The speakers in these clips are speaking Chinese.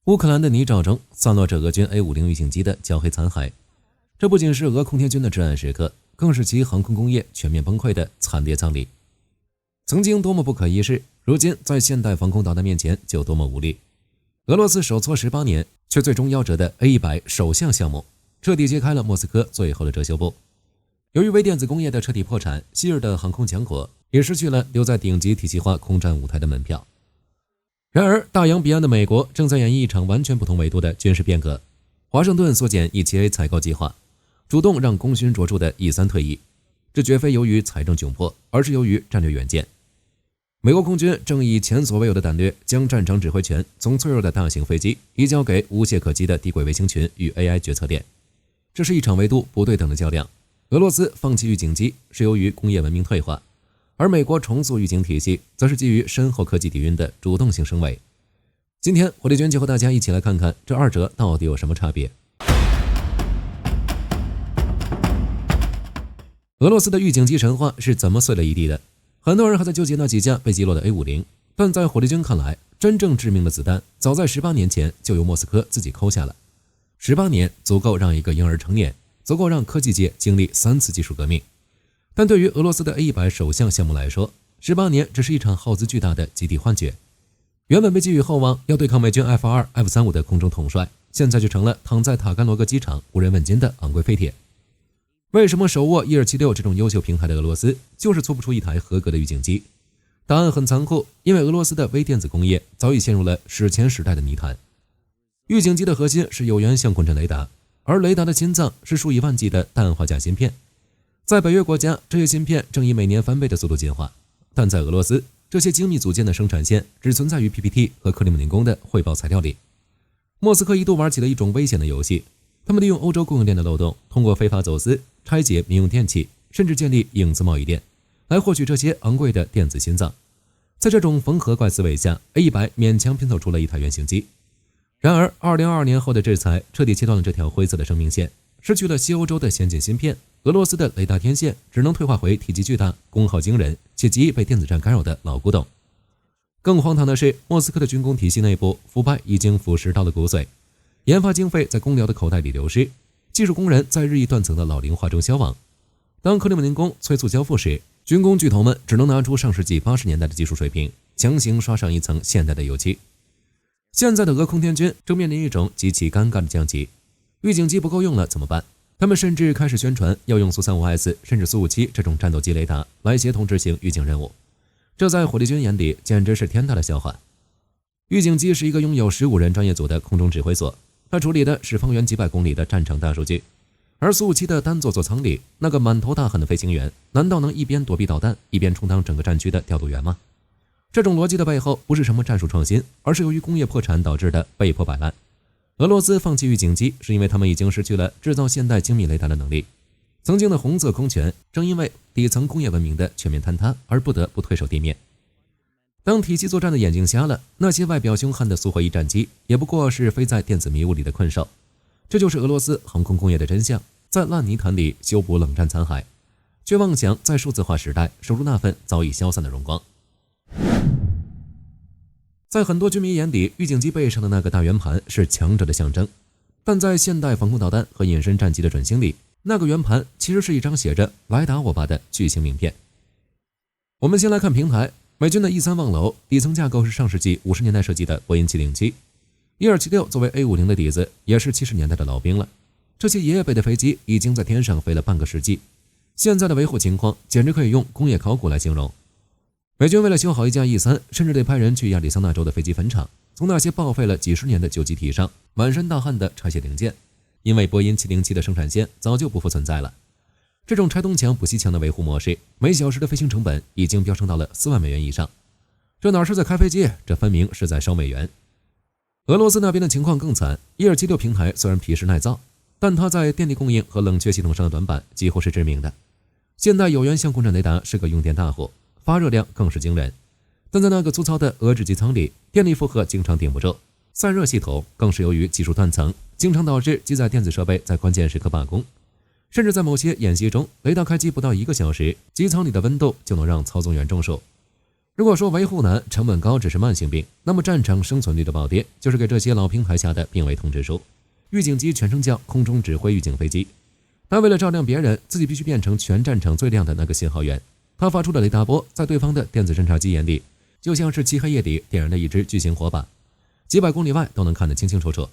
烏克蘭的泥沼中散落着俄軍 A-50預警機的焦黑殘骸，這不僅是俄空天軍的至暗時刻，更是其航空工業全面崩潰的慘烈葬禮。曾經多麼不可一世，如今在現代防空導彈面前就多麼無力。俄羅斯手搓18年卻最終夭折的 A-100首項項目，徹底揭開了莫斯科最後的遮羞布。由於微電子工業的徹底破產，昔日的航空強國也失去了留在頂級體系化空戰舞台的門票。然而，大洋彼岸的美國正在演繹一場完全不同維度的軍事变革。華盛頓縮減 E-7A 採購計劃，主動讓功勳卓著的 E-3退役。這絕非由於財政窘迫，而是由於戰略遠見。美國空軍正以前所未有的膽略，將戰場指揮權從脆弱的大型飛機移交給無懈可擊的低軌衛星群與 AI 決策點。這是一場維度不對等的較量。俄羅斯放棄預警機是由於工業文明退化，而美國重塑預警體系則是基於深厚科技底蘊的主動性升維。今天火力軍就和大家一起來看看這二者到底有什麼差別。俄羅斯的預警機神話是怎麼碎了一地的？很多人還在糾結那幾架被擊落的 A-50，但在火力軍看來，真正致命的子彈早在18年前就由莫斯科自己摳下了。18年足夠讓一個嬰兒成年，足夠讓科技界經歷3次技術革命。但對於俄羅斯的 A-100首項項目來說，18年只是一場耗資巨大的集體幻覺。原本被寄予厚望要對抗美軍 F-2、F-35的空中統帥，現在就成了躺在塔甘羅格機場無人問津的昂貴飛鐵。為什麼手握1276這種優秀平台的俄羅斯就是做不出一台合格的預警機？答案很殘酷，因為俄羅斯的微電子工業早已陷入了史前時代的泥潭。預警機的核心是有源相控陣雷達，而雷達的心臟是數以萬計的氮化鎵芯片。在北約國家，這些芯片正以每年翻倍的速度進化，但在俄羅斯，這些精密組件的生產線只存在於 PPT 和克里姆林宮的匯報材料裡。莫斯科一度玩起了一種危險的遊戲，他們利用歐洲供應鏈的漏洞，通過非法走私、拆解民用電器，甚至建立影子貿易店，來獲取這些昂貴的電子心臟。在這種縫合怪思維下 ，A-100勉強拼湊出了一台原型機。然而，2022年後的制裁徹底切斷了這條灰色的生命線，失去了西歐洲的先進芯片，俄羅斯的雷達天線只能退化回體積巨大、功耗驚人且极易被電子戰干擾的老古董。更荒唐的是，莫斯科的軍工體系內部腐敗已經腐蝕到了骨髓，研發經費在公僚的口袋裡流失，技術工人在日益斷层的老齡化中消亡。當克里姆林宮催促交付時，軍工巨頭們只能拿出上世紀80年代的技術水平，強行刷上一層现代的油漆。現在的俄空天軍正面臨一種極其尷尬的降級，預警機不夠用了怎麼辦？他們甚至開始宣傳要用蘇 35S 甚至蘇57這種戰鬥機雷達來協同執行預警任務，這在火力軍眼裡簡直是天大的笑話。預警機是一個擁有15人專業組的空中指揮所，它處理的是方圓幾百公里的戰場大數據，而蘇57的單座座艙裡那個滿頭大汗的飞行員，難道能一邊躲避導彈一邊充當整個戰區的調度員嗎？這種邏輯的背後不是什麼戰術創新，而是由於工業破產導致的被迫擺爛。俄羅斯放棄預警機是因為他們已經失去了制造現代精密雷達的能力。曾經的紅色空權正因為底層工業文明的全面坍塌而不得不退守地面。當体系作戰的眼睛瞎了，那些外表凶悍的蘇霍伊戰機也不過是飞在電子迷霧裡的困獸。這就是俄羅斯航空工業的真相，在爛泥潭裡修補冷戰殘骸，卻妄想在數字化時代守住那份早已消散的榮光。在很多軍迷眼裡，預警機背上的那個大圓盤是強者的象徵，但在現代防空導彈和隱身戰機的準星裡，那個圓盤其實是一张寫着“來打我吧”的巨型名片。我們先來看平台，美軍的 E-3望楼底層架構是上世紀50年代設計的波音707。1276作為 A-50的底子，也是70年代的老兵了。這些爺爺輩的飛機已經在天上飛了半個世紀，現在的維護情況簡直可以用工業考古來形容。美軍為了修好一架 E-3，甚至得派人去亞利桑那州的飛机墳場，從那些報廢了幾十年的舊機體上滿身大汗的拆卸零件，因為波音707的生產線早就不復存在了。這種拆東牆補西牆的維護模式，每小時的飛行成本已經飆升到了4萬美元以上。這哪是在開飛機，這分明是在燒美元。俄羅斯那邊的情況更慘，1276平台雖然皮實耐造，但它在電力供應和冷卻系統上的短板幾乎是致命的。現代有源相控陣雷達是個用電大戶，發熱量更是驚人，但在那個粗糙的俄制機艙裡，電力負荷經常頂不住，散熱系統更是由於技術斷層，經常導致機載電子設備在關鍵時刻罷工，甚至在某些演習中，雷達開機不到1個小時，機艙裡的溫度就能讓操縱員中暑。如果說維護難、成本高只是慢性病，那麼戰場生存率的暴跌就是給這些老平台下的病危通知書。預警機全稱叫空中指揮預警飛機，它為了照亮別人，自己必須變成全戰場最亮的那個信號源。它發出的雷達波在對方的電子偵察機眼裡，就像是漆黑夜裡點燃的一支巨型火把，幾百公里外都能看得清清楚楚。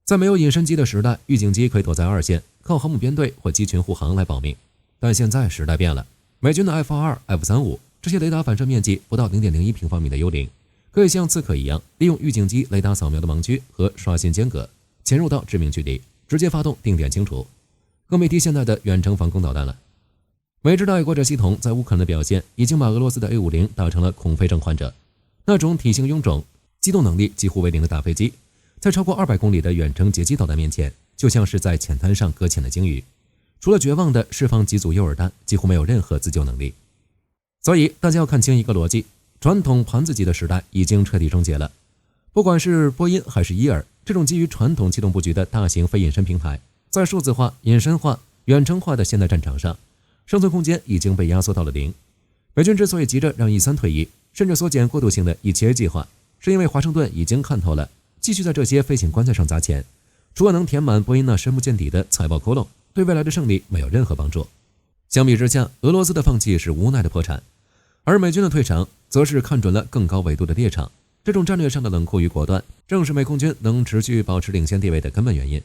在沒有隱身機的時代，預警機可以躲在二線，靠航母編隊或機群護航來保命。但現在時代變了，美軍的 F-22、F-35這些雷達反射面積不到 0.01 平方米的幽靈，可以像刺客一樣，利用預警機雷達掃描的盲區和刷新間隔，潛入到致命距離，直接發動定點清除。更別提現在的遠程防空導彈了。美制的愛國者系統在烏克蘭的表現，已經把俄羅斯的 A-50打成了恐飞症患者。那種體型臃腫、機動能力幾乎為零的大飛機，在超過200公里的遠程截擊導彈面前，就像是在淺灘上擱淺的鯨魚，除了絕望地釋放幾組诱餌彈，幾乎沒有任何自救能力。所以大家要看清一個邏輯，傳統盤子機的時代已經徹底終結了。不管是波音還是伊爾，這種基於傳統氣動布局的大型非隱身平台，在數字化、隱身化、遠程化的现代戰場上，生存空間已經被壓縮到了0。美軍之所以急着讓 E-3退役，甚至縮減過渡性的E-7A計劃，是因為華盛頓已經看透了，繼續在這些飛行棺材上砸錢，除了能填滿波音那深不見底的財報窟窿，對未來的勝利沒有任何幫助。相比之下，俄羅斯的放棄是無奈的破產，而美軍的退場則是看準了更高維度的獵場。這種戰略上的冷酷與果斷，正是美空軍能持續保持領先地位的根本原因。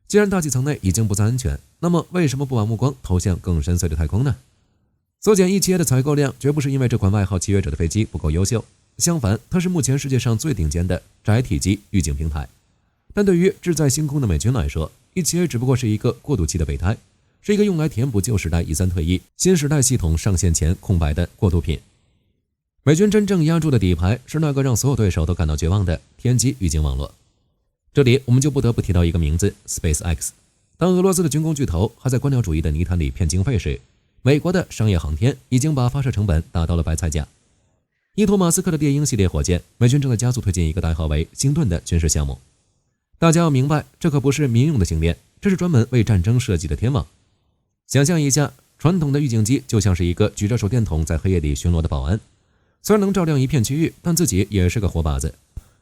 既然大氣層內已經不再安全，那麼為什麼不把目光投向更深邃的太空呢？縮減E-7A的採購量絕不是因為這款外號契約者的飛機不夠優秀，相反，它是目前世界上最頂尖的窄體積預警平台。但對於志在星空的美軍來說， E-7A只不過是一個過渡期的備胎，是一個用來填補舊時代 E-3退役、新時代系統上線前空白的過渡品。美軍真正壓住的底牌是那個讓所有對手都感到絕望的天基預警網絡。這裡我們就不得不提到一個名字 SpaceX。 當俄羅斯的軍工巨頭還在官僚主義的泥潭裡騙經費時，美國的商業航天已經把發射成本打到了白菜價。依托馬斯克的獵鷹系列火箭，美軍正在加速推進一個代號為星盾的軍事項目。大家要明白，這可不是民用的星鏈，這是專門為戰爭設計的天網。想象一下，傳統的預警機就像是一個舉着手電筒在黑夜裡巡邏的保安，雖然能照亮一片區域，但自己也是個活靶子。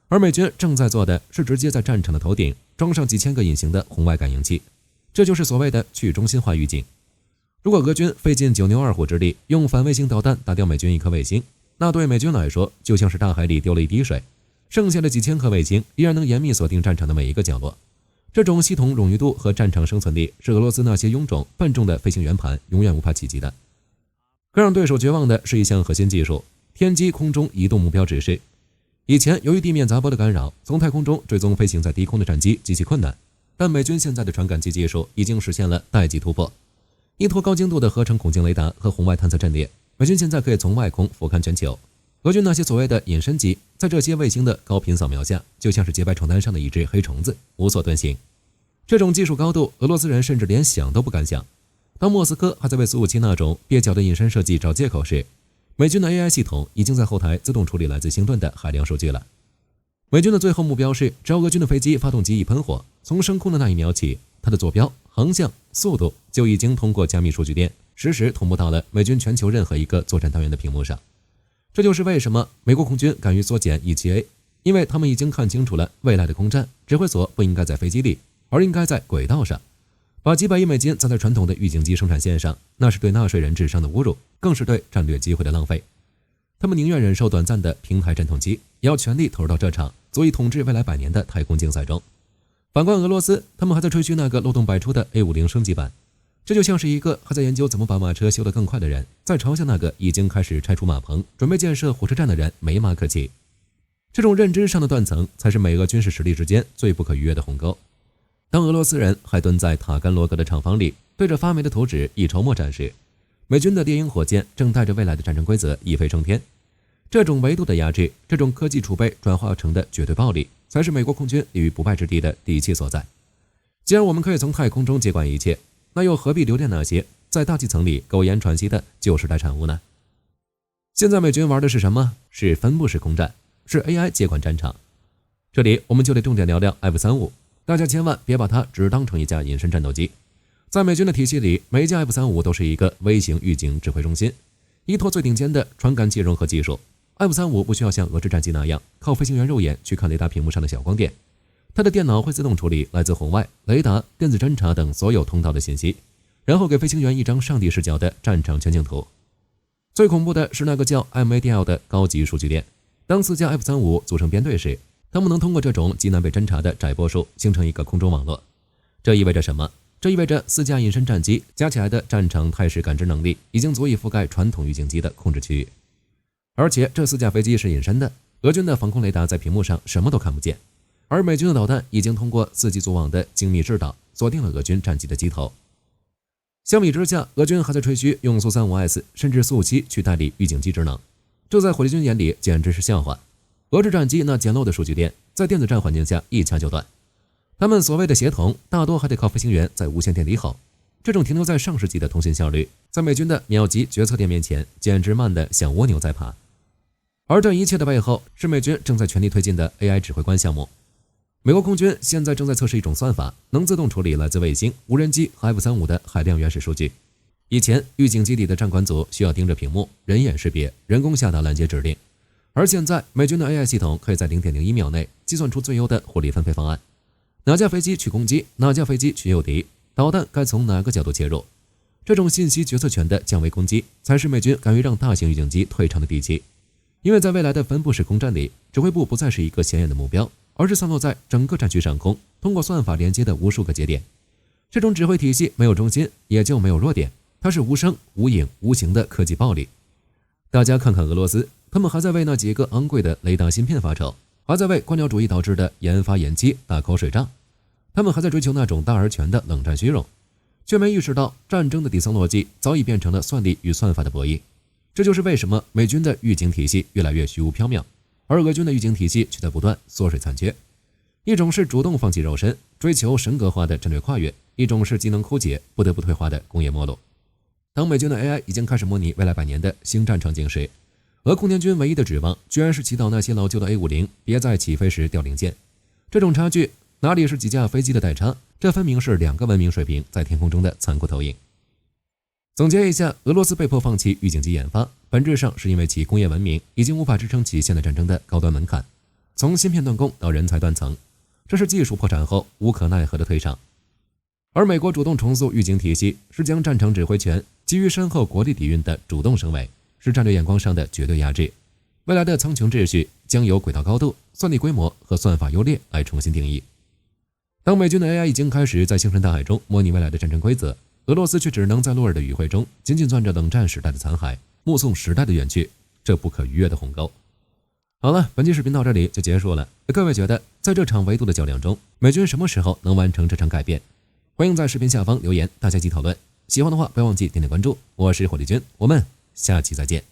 而美軍正在做的是直接在戰場的頭頂裝上幾千個隱形的紅外感應器，這就是所謂的去中心化預警。如果俄軍費盡9牛2虎之力用反衛星導彈打掉美軍一顆衛星，那對美軍來說就像是大海裡丟了一滴水，剩下的幾千顆衛星依然能嚴密鎖定戰場的每一個角落。這種系統冗餘度和戰場生存力是俄羅斯那些臃腫笨重的飞行圓盤永遠無法企及的。更讓對手絕望的是一項核心技術——天基空中移動目標指示。以前由於地面雜波的干擾，從太空中追蹤飞行在低空的戰機極其困難，但美軍現在的傳感器技術已經實現了代際突破。依托高精度的合成孔徑雷達和紅外探測陣列，美軍現在可以從外空俯瞰全球。俄軍那些所謂的隱身機，在這些衛星的高頻掃描下，就像是潔白床單上的一隻黑蟲子，無所遁形。這種技術高度，俄羅斯人甚至連想都不敢想。當莫斯科還在為蘇57那種蹩腳的隱身設計找借口時，美軍的 AI 系統已經在後台自動處理來自星盾的海量數據了。美軍的最後目標是，只要俄軍的飛機發動機翼噴火，從升空的那一秒起，它的坐標、航向、速度就已經通過加密數據鏈實時同步到了美軍全球任何一個作戰單元的屏幕上。這就是為什麼美國空軍敢於縮減 E-7A， 因為他們已經看清楚了未來的空戰指揮所不應該在飛機裡，而應該在軌道上。把幾百億美金砸在傳統的預警機生產線上，那是對納稅人智商的侮辱，更是對戰略機會的浪費。他們寧願忍受短暫的平台戰鬥機，也要全力投入到這場足以統治未來100年的太空競賽中。反觀俄羅斯，他們還在吹噓那個漏洞百出的 A-50升級版，這就像是一個還在研究怎麼把馬車修得更快的人，在嘲笑那個已經開始拆除馬棚準備建設火車站的人沒馬可騎。這種認知上的斷層，才是美俄軍事實力之間最不可逾越的鴻溝。當俄羅斯人還蹲在塔甘羅格的廠房裡，對着發霉的圖紙一籌莫展時，美軍的獵鷹火箭正帶着未來的戰爭規則一飛衝天。這種維度的壓制，這種科技儲備轉化成的絕對暴力，才是美國空軍立於不敗之地的底氣所在。既然我們可以從太空中接管一切，那又何必留戀那些在大氣層裡苟延喘息的舊時代產物呢？現在美軍玩的是什麼？是分布式空戰，是 AI 接管戰場。這裡我們就得重點聊聊 F-35。大家千萬別把它只當成一架隱身戰鬥機。在美軍的體系裡，每一架 F-35都是一個微型預警指揮中心，依托最頂尖的傳感器融合技術， F-35不需要像俄制戰機那樣靠飛行員肉眼去看雷達屏幕上的小光點，它的電腦會自動處理來自紅外、雷達、電子偵察等所有通道的信息，然後給飛行員一張上帝視角的戰場全景圖。最恐怖的是那個叫 MADL 的高級數據鏈。當4架 F-35組成編隊時，他們能通過這種極難被偵察的窄波數形成一個空中網絡。這意味着什麼？這意味着4架隱身戰機加起來的戰場態勢感知能力已經足以覆蓋傳統預警機的控制區域。而且這4架飛機是隱身的，俄軍的防空雷達在屏幕上什麼都看不見，而美軍的導彈已經通過4機組網的精密制導鎖定了俄軍戰機的機頭。相比之下，俄軍還在吹噓用蘇 35S 甚至蘇57去代替預警機職能，這在火力軍眼裡簡直是笑話。俄制戰機那簡陋的數據鏈在電子戰環境下一掐就斷，他們所謂的協同大多還得靠飛行員在無線電裡吼。這種停留在上世紀的通信效率，在美軍的秒級決策鏈面前簡直慢得像蝸牛在爬。而這一切的背後是美軍正在全力推進的 AI 指揮官項目。美國空軍現在正在測試一種算法，能自动處理来自衛星、無人機和 F-35的海量原始數据。以前預警基地的战管組需要盯着屏幕，人眼識別，人工下達攔截指令，而現在美軍的 AI 系統可以在 0.01 秒內計算出最優的火力分配方案，哪架飛機去攻擊，哪架飞機去誘敵，導彈該從哪個角度切入。這種信息決策權的降維攻擊才是美軍敢於讓大型預警機退場的底氣。因為在未來的分布式空戰裡，指揮部不再是一個顯眼的目標，而是散落在整個戰區上空，通過算法連接的無數個節點。這種指揮體系沒有中心，也就沒有弱點，它是無聲、無影、無形的科技暴力。大家看看俄羅斯，他們還在為那幾個昂貴的雷達芯片發愁，還在為官僚主義導致的研發延期打口水仗，他們還在追求那種大而全的冷戰虛榮，卻沒意識到戰爭的底層邏輯早已變成了算力與算法的博弈。這就是為什麼美軍的預警體系越來越虛無縹緲，而俄軍的預警體系卻在不斷縮水殘缺。一種是主動放棄肉身，追求神格化的戰略跨越；一種是機能枯竭，不得不退化的工業沒落。當美軍的 AI 已經開始模擬未來100年的新戰場景時，俄空天軍唯一的指望居然是祈禱那些老舊的 A50別在起飛時掉零件。這種差距哪裡是幾架飛機的代差，這分明是2個文明水平在天空中的殘酷投影。總結一下，俄羅斯被迫放棄預警機研發，本質上是因為其工業文明已經無法支撐起現代戰爭的高端門檻，從芯片斷供到人才斷層，這是技術破產後無可奈何的退場。而美國主動重塑預警體系，是將戰場指揮權基於深厚國力底蘊的主動升維，是戰略眼光上的絕对壓制。未來的蒼穹秩序將由軌道高度、算力規模和算法優劣來重新定義。當美軍的 AI 已經開始在星辰大海中模擬未來的戰爭規則，俄羅斯卻只能在落日的餘暉中緊緊攥着冷戰時代的殘骸，目送時代的遠去，這不可逾越的鴻溝。好了，本期視頻到這裡就結束了。各位覺得在這場維度的較量中，美軍什麼時候能完成這場改變？歡迎在視頻下方留言，大家一起討論。喜歡的話不要忘記點點關注。我是火力軍，我們下期再見。